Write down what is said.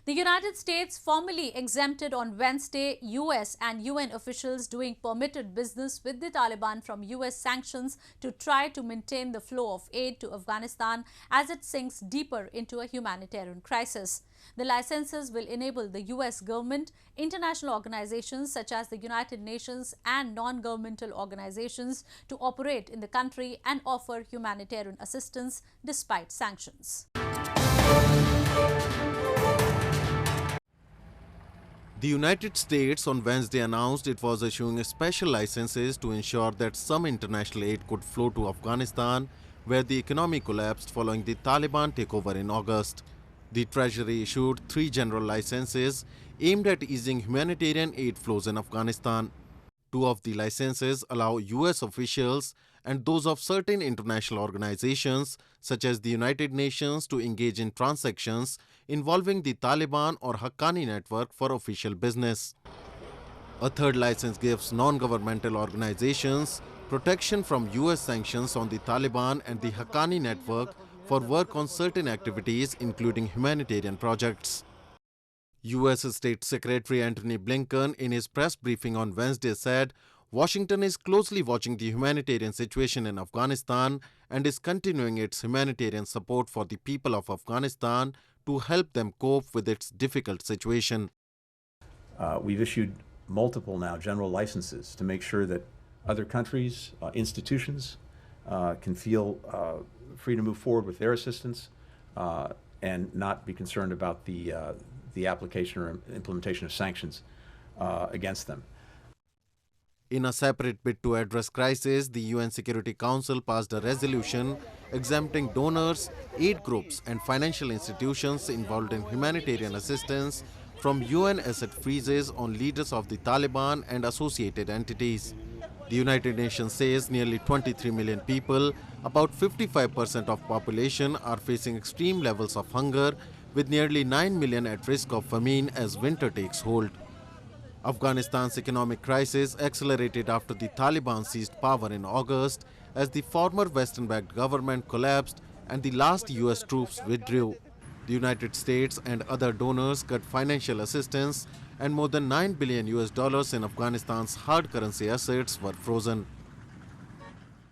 The United States formally exempted on Wednesday US and UN officials doing permitted business with the Taliban from US sanctions to try to maintain the flow of aid to Afghanistan as it sinks deeper into a humanitarian crisis. The licenses will enable the US government, international organizations such as the United Nations and non-governmental organizations to operate in the country and offer humanitarian assistance despite sanctions. The United States on Wednesday announced it was issuing special licenses to ensure that some international aid could flow to Afghanistan, where the economy collapsed following the Taliban takeover in August. The Treasury issued 3 general licenses aimed at easing humanitarian aid flows in Afghanistan. 2 of the licenses allow US officials and those of certain international organizations, such as the United Nations, to engage in transactions involving the Taliban or Haqqani network for official business. A 3rd license gives non-governmental organizations protection from US sanctions on the Taliban and the Haqqani network for work on certain activities, including humanitarian projects. US State Secretary Antony Blinken, in his press briefing on Wednesday, said Washington is closely watching the humanitarian situation in Afghanistan and is continuing its humanitarian support for the people of Afghanistan to help them cope with its difficult situation. We've issued multiple now general licenses to make sure that other countries, institutions can feel free to move forward with their assistance and not be concerned about the application or implementation of sanctions against them. In a separate bid to address crisis, the UN Security Council passed a resolution exempting donors, aid groups and financial institutions involved in humanitarian assistance from UN asset freezes on leaders of the Taliban and associated entities. The United Nations says nearly 23 million people, about 55% of population, are facing extreme levels of hunger, with nearly 9 million at risk of famine as winter takes hold. Afghanistan's economic crisis accelerated after the Taliban seized power in August as the former Western-backed government collapsed and the last US troops withdrew. The United States and other donors cut financial assistance and more than $9 billion in Afghanistan's hard currency assets were frozen.